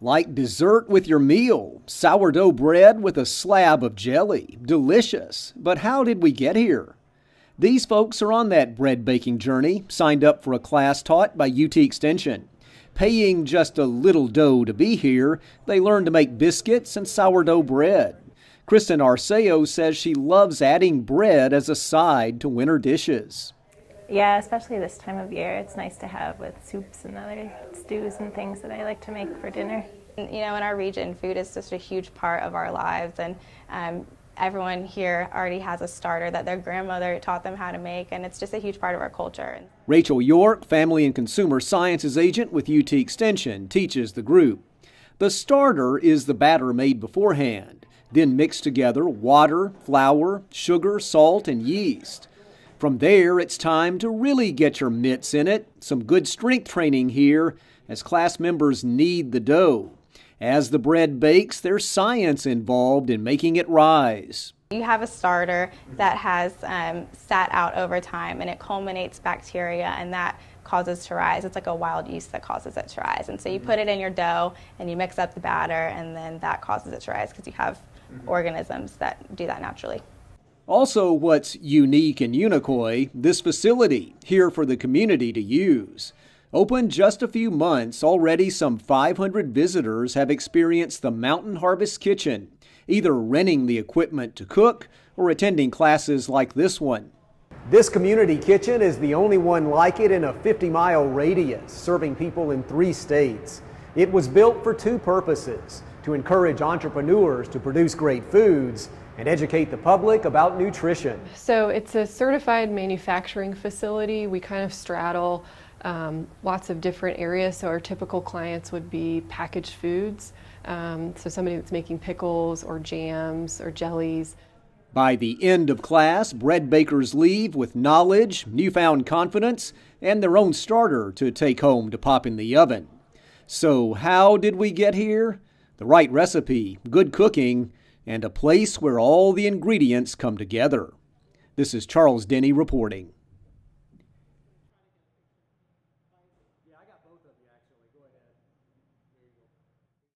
Like dessert with your meal, sourdough bread with a slab of jelly. Delicious. But how did we get here? These folks are on that bread baking journey, signed up for a class taught by UT Extension. Paying just a little dough to be here, they learn to make biscuits and sourdough bread. Kristen Arceo says she loves adding bread as a side to winter dishes. Yeah, especially this time of year. It's nice to have with soups and other stews and things that I like to make for dinner. You know, in our region, food is just a huge part of our lives, and everyone here already has a starter that their grandmother taught them how to make, and it's just a huge part of our culture. Rachel York, Family and Consumer Sciences Agent with UT Extension, teaches the group. The starter is the batter made beforehand, then mixed together water, flour, sugar, salt, and yeast. From there, it's time to really get your mitts in it. Some good strength training here as class members knead the dough. As the bread bakes, there's science involved in making it rise. You have a starter that has sat out over time, and it culminates bacteria, and that causes to rise. It's like a wild yeast that causes it to rise. And so you put it in your dough, and you mix up the batter, and then that causes it to rise because you have organisms that do that naturally. Also, what's unique in Unicoi, this facility here for the community to use. Open just a few months, already some 500 visitors have experienced the Mountain Harvest Kitchen, either renting the equipment to cook or attending classes like this one. This community kitchen is the only one like it in a 50-mile radius, serving people in 3 states. It was built for 2 purposes: to encourage entrepreneurs to produce great foods and educate the public about nutrition. So it's a certified manufacturing facility. We kind of straddle lots of different areas. So our typical clients would be packaged foods. So somebody that's making pickles or jams or jellies. By the end of class, bread bakers leave with knowledge, newfound confidence, and their own starter to take home to pop in the oven. So how did we get here? The right recipe, good cooking, and a place where all the ingredients come together. This is Charles Denny reporting.